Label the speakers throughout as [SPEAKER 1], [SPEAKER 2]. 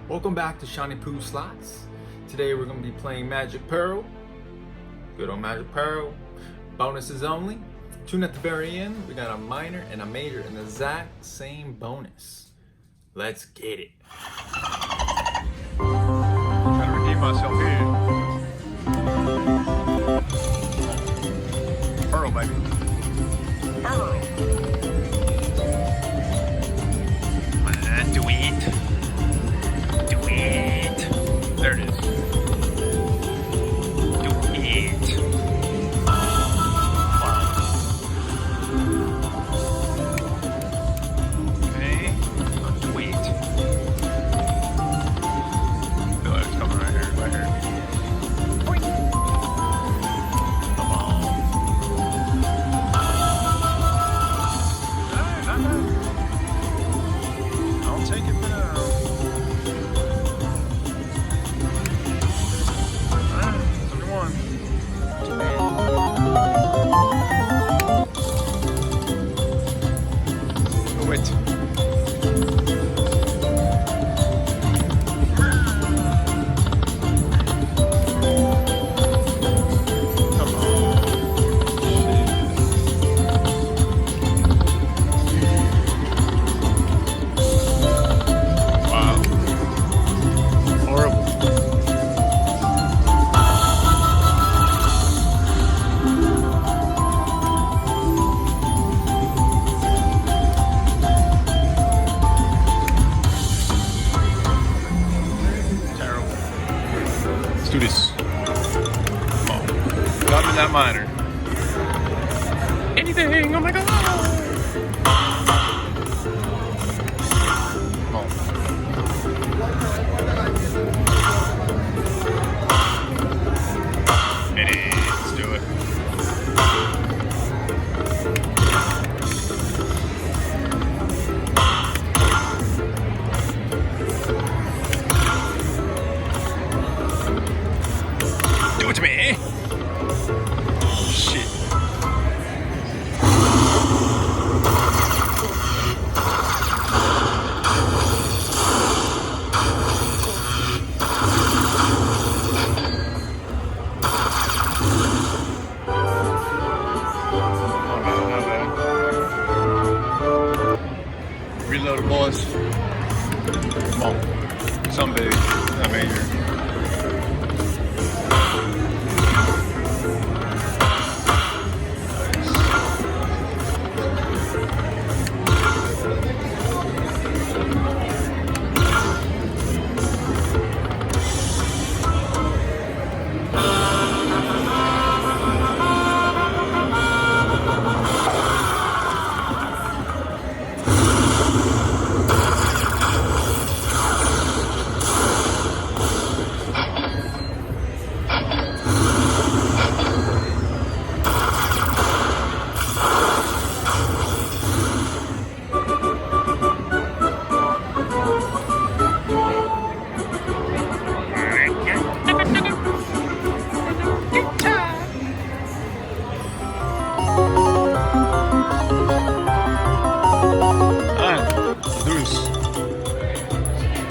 [SPEAKER 1] Welcome back to Shiny Poo Slots. Today we're going to be playing Magic Pearl. Good old Magic Pearl. Bonuses only. Tune at the very end. We got a minor and a major in the exact same bonus. Let's get it.
[SPEAKER 2] Trying to redeem myself here. Pearl, baby. Pearl. Do it. Do it. There it is. Do it. Wow. Okay. Do it. Feel like it's coming right here. Right here. Boing. Come on. Alright, not bad. I'll take it for now. Alright, 71. Oh, wait. Come on. Wow. Horrible. Terrible. Let's do this. Come on. Got in that minor. Anything! Oh my god! Come on. Let's do it. Do it to me. Shit. Not bad. Reload the boys. Come on. Some big. Not major.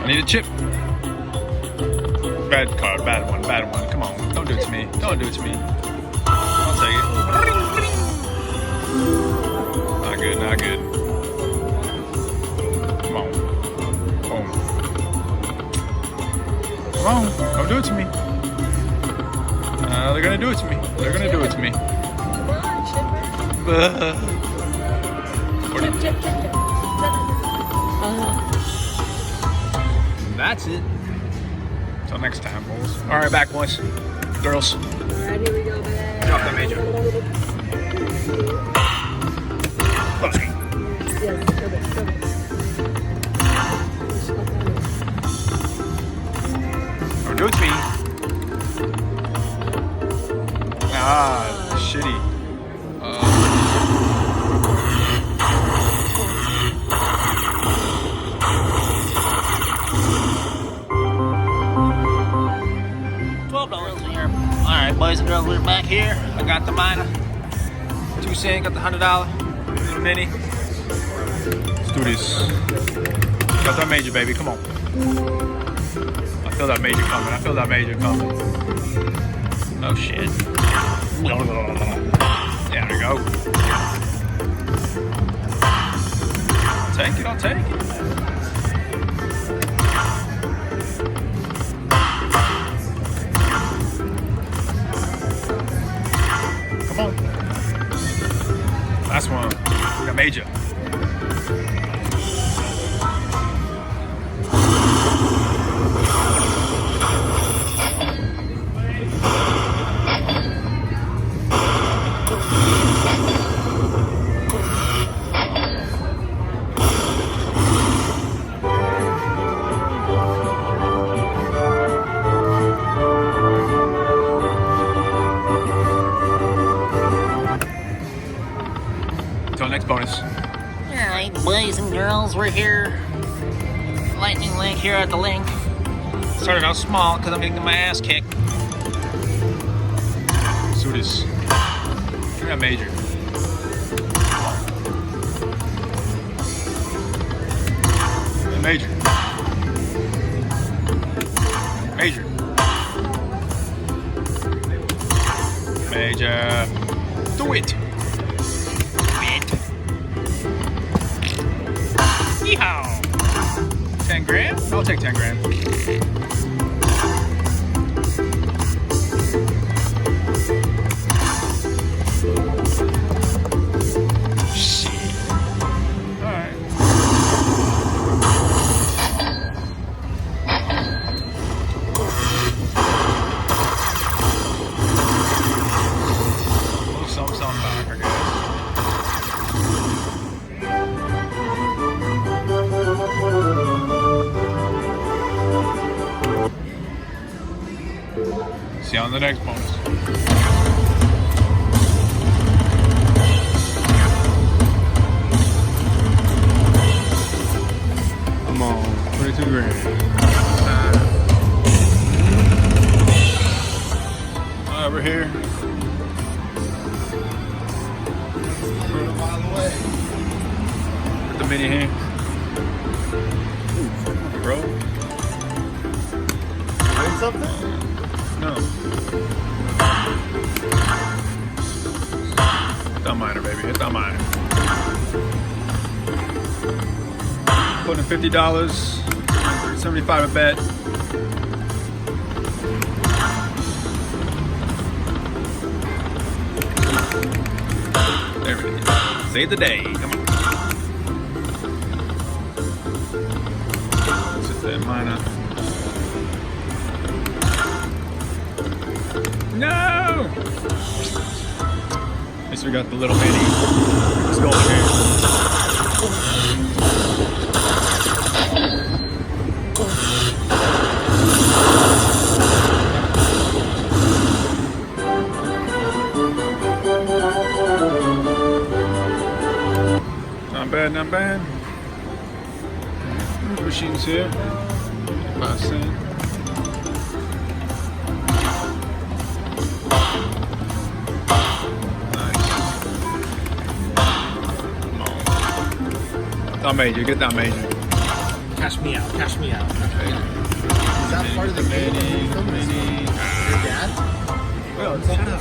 [SPEAKER 2] I need a chip. Bad card, bad one. Come on, don't do it to me. Don't do it to me. I'll take it. Not good, not good. Come on. Boom. Come on, don't do it to me. They're gonna do it to me. They're gonna do it to me. That's it. Till next time, boys. All right, back, boys. Girls.
[SPEAKER 3] All right, here we go, babe.
[SPEAKER 2] Drop that major. Let's go.
[SPEAKER 3] Yes, perfect.
[SPEAKER 2] Don't do it to me. Ah, shitty.
[SPEAKER 4] $12 here. Alright, boys and girls, we're back here. I got the minor. 2 cent, got the $100 little mini.
[SPEAKER 2] Let's do this. Got that major, baby. Come on. feel that major coming. I feel that major coming.
[SPEAKER 4] Oh shit.
[SPEAKER 2] There we go. I'll take it. Come on. Last one. Got major. Until next bonus.
[SPEAKER 4] Alright, boys and girls, we're here. Lightning Link here at the link. Started out small because I'm getting my ass kicked.
[SPEAKER 2] Let's do this. Give me that major. Major. Major. Major. Do it. Yeehaw! 10 grand? I'll take 10 grand. Shit. Alright. Something back, I guess. See you on the next bonus. Come on, 22 grand. Over here. Put the mini here. Ooh, bro.
[SPEAKER 5] Win something?
[SPEAKER 2] No. Hit that minor, baby. Hit that minor. Putting $50, 75 a bet. There we go. Save the day. Come on. Let's hit that minor. No! At least we got the little mini. Let's go over here. Not bad, not bad. Machines here. 5 cents. That major, get that major.
[SPEAKER 4] Cash me out, cash me out.
[SPEAKER 5] Is that part of the game? Your dad?
[SPEAKER 2] Well, it's not.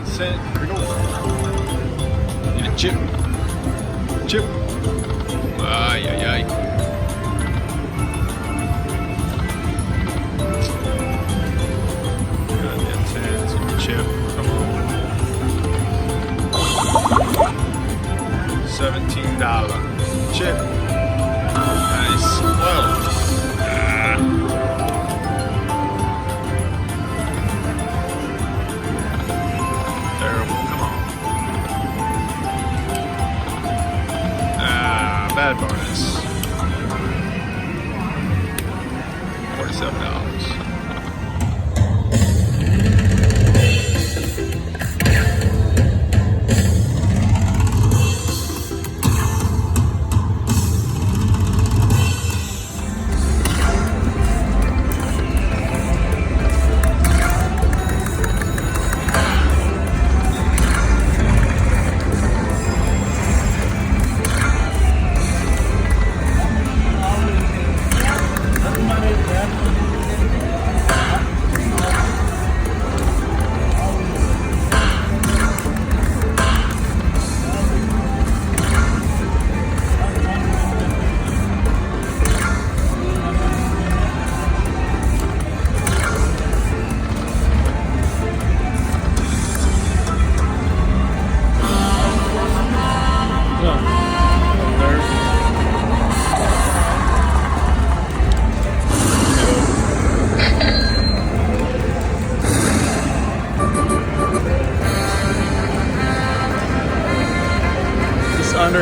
[SPEAKER 2] Set. Here we go. Need a chip. Chip. Ay, ay, ay. Goddamn 10. Let's get a chip. Come on. $17. Chip. Nice. Whoa. Terrible. Come on. Bad bonus. $47.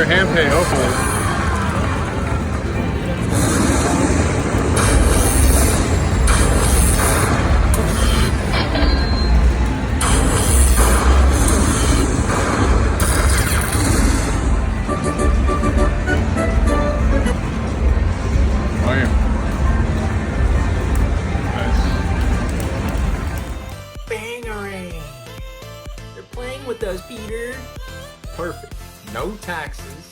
[SPEAKER 2] for hand pay, hopefully.
[SPEAKER 1] Bangarang! They're playing with us, Peter. Perfect. No taxes.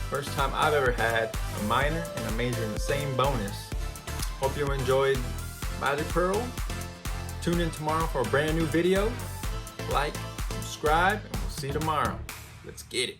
[SPEAKER 1] First time I've ever had a minor and a major in the same bonus. Hope you enjoyed Magic Pearl. Tune in tomorrow for a brand new video. Like, subscribe, and we'll see you tomorrow. Let's get it.